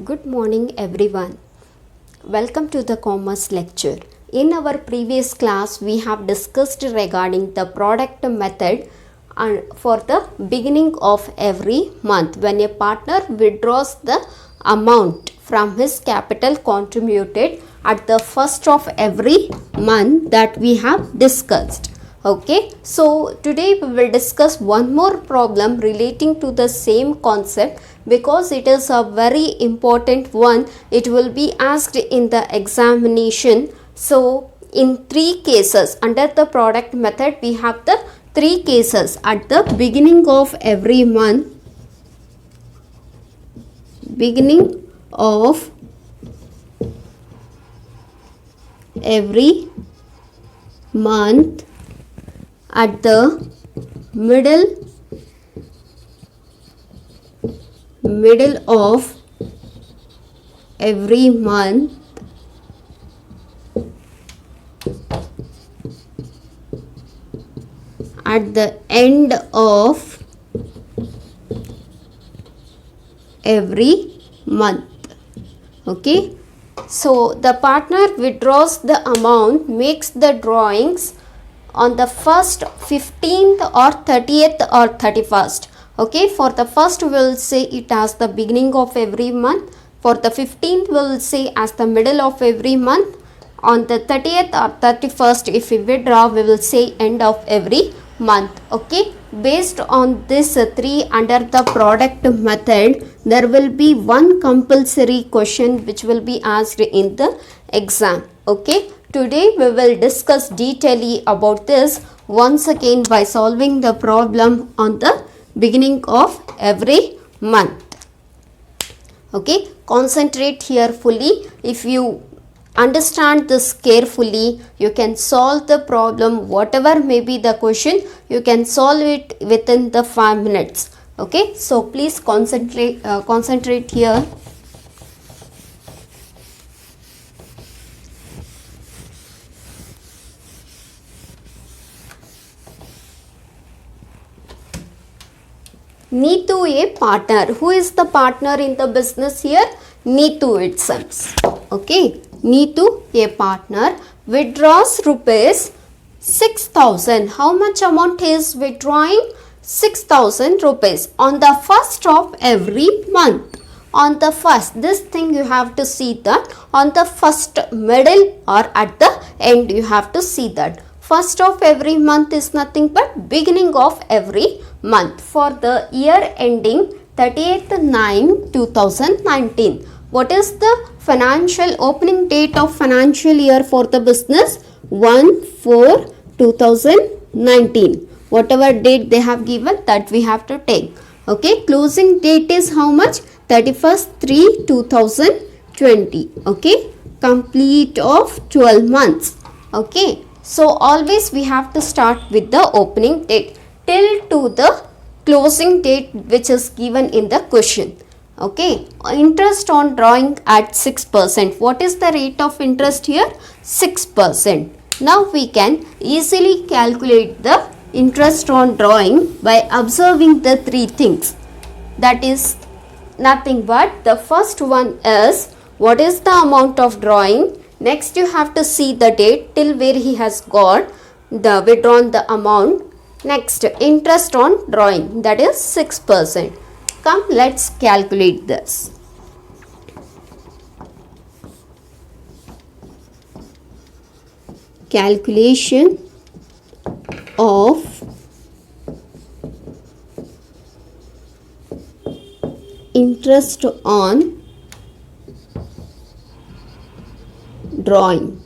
Good morning everyone. Welcome to the commerce lecture. In our previous class we have discussed regarding the product method and for the beginning of every month when a partner withdraws the amount from his capital contributed at the first of every month that we have discussed. Okay, so today we will discuss one more problem relating to the same concept because it is a very important one. It will be asked in the examination. So in three cases under the product method we have the three cases at the beginning of every month. Beginning of every month, at the middle of every month, at the end of every month. Okay, so the partner withdraws the amount, makes the drawings on the 1st, 15th or 30th or 31st. Okay, for the first we will say it as the beginning of every month. For the 15th we will say as the middle of every month. On the 30th or 31st if we withdraw we will say end of every month. Okay, based on this three under the product method there will be one compulsory question which will be asked in the exam. Okay, today we will discuss detailedly about this once again by solving the problem on the beginning of every month. Okay, concentrate here fully. If you understand this carefully, you can solve the problem. Whatever may be the question, you can solve it within the 5 minutes. Okay, so please concentrate here. Neetu a partner. Who is the partner in the business here? Neetu itself. Okay, Neetu a partner withdraws rupees 6,000. How much amount he is withdrawing? 6,000 rupees on the first of every month. On the first, this thing you have to see that on the first, middle or at the end you have to see that. First of every month is nothing but beginning of every month for the year ending 30th 9 2019. What is the financial opening date of financial year for the business? 1/4/2019. Whatever date they have given that we have to take. Okay, closing date is how much? 31st/3/2020. Okay, complete of 12 months. Okay, so always we have to start with the opening date till to the closing date which is given in the question. Okay, interest on drawing at 6%. What is the rate of interest here? 6%. Now we can easily calculate the interest on drawing by observing the three things. That is nothing but the first one is what is the amount of drawing. Next you have to see the date till where he has got the withdrawn the amount. Next interest on drawing, that is 6%. Come, let's calculate this. Calculation of interest on drawing.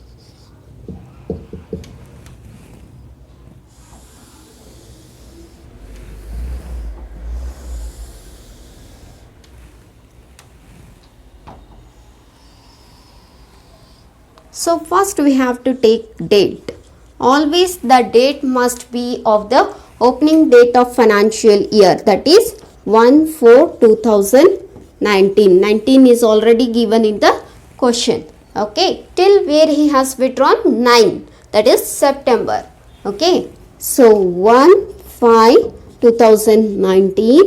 So first we have to take date. Always the date must be of the opening date of financial year, that is 1/4/2019. 19 is already given in the question. Okay, till where he has withdrawn 9, that is September. Okay, so 1/5/2019,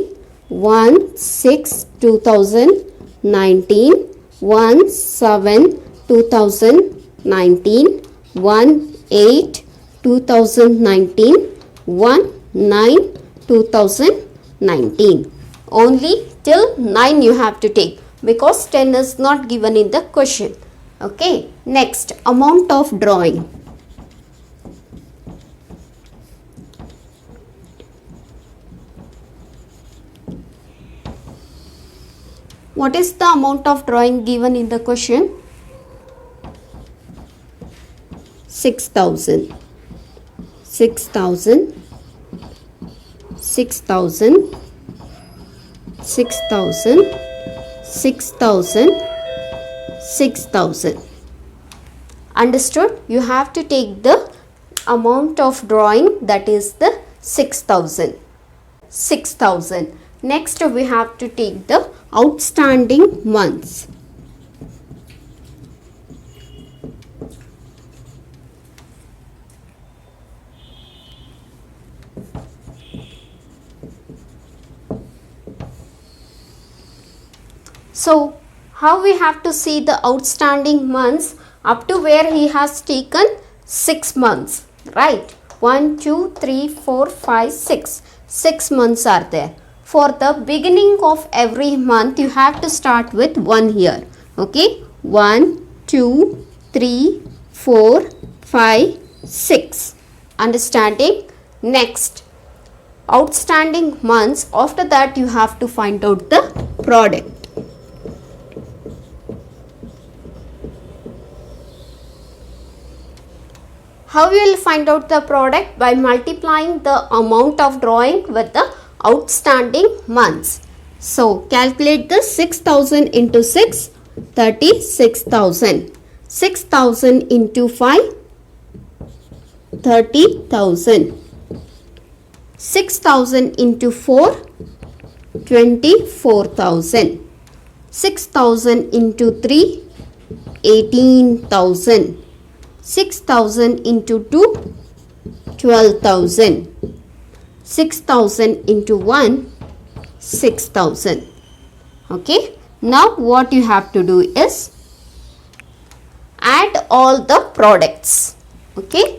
1/6/2019. 2019, 1 7 2019, 1 8 2019, 1 9 2019. Only till 9 you have to take because 10 is not given in the question. Okay, next, amount of drawing. What is the amount of drawing given in the question? 6,000. 6,000. 6,000. 6,000. 6,000. 6,000. Understood? You have to take the amount of drawing, that is the 6,000. 6,000. Next we have to take the outstanding months. So how we have to see the outstanding months? Up to where he has taken 6 months, right? 1 2 3 4 5 6. 6 months are there. For the beginning of every month you have to start with 1 here. Okay, 1 2 3 4 5 6. Understanding? Next, outstanding months, after that you have to find out the product. How you will find out the product? By multiplying the amount of drawing with the outstanding months. So calculate the 6,000 into 6, 36,000. 6,000 into 5, 30,000. 6,000 into 4, 24,000. 6,000 into 3, 18,000. 6,000 into 2, 12,000. 6,000 into 1, 6,000. Okay. Now what you have to do is add all the products. Okay.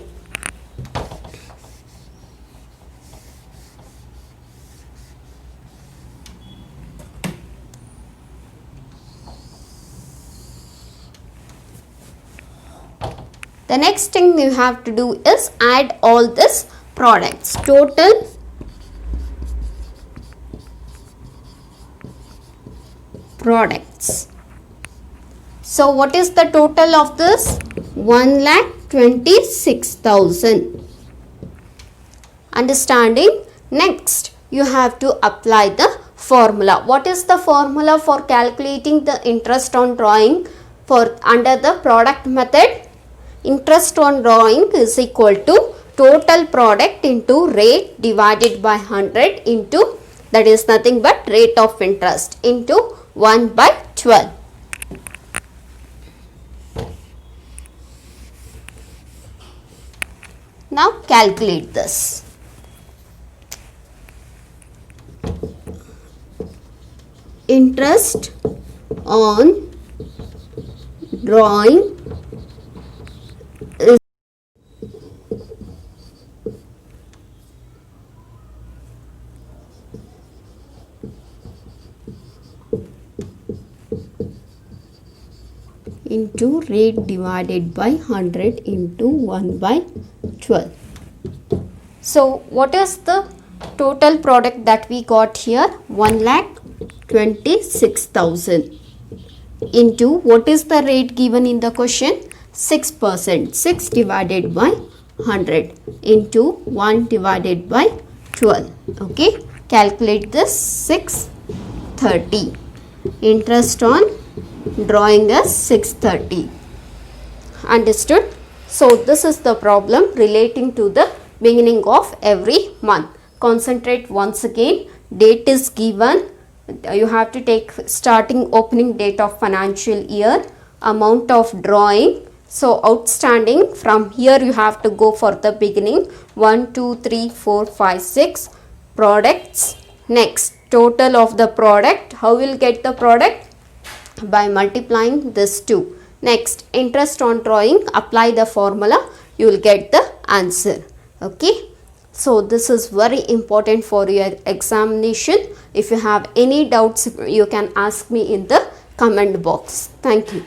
The next thing you have to do is add all these products. Total products. So what is the total of this? 1,26,000. Understanding? Next, you have to apply the formula. What is the formula for calculating the interest on drawing for under the product method? Interest on drawing is equal to total product into rate divided by 100 into, that is nothing but rate of interest, into 1 by 12. Now calculate this. Interest on drawing is into rate divided by 100 into 1 by 12. So what is the total product that we got here? 1,26,000 into, what is the rate given in the question? 6%. 6 divided by 100 into 1 divided by 12. Okay, calculate this. 630. Interest on drawing is 630. Understood? So this is the problem relating to the beginning of every month. Concentrate once again. Date is given. You have to take starting opening date of financial year, amount of drawing. So outstanding, from here you have to go for the beginning. 1 2 3 4 5 6 products. Next, total of the product. How will get the product? by multiplying this 2. Next, interest on drawing, apply the formula, you will get the answer. Okay. So this is very important for your examination. If you have any doubts, you can ask me in the comment box. Thank you.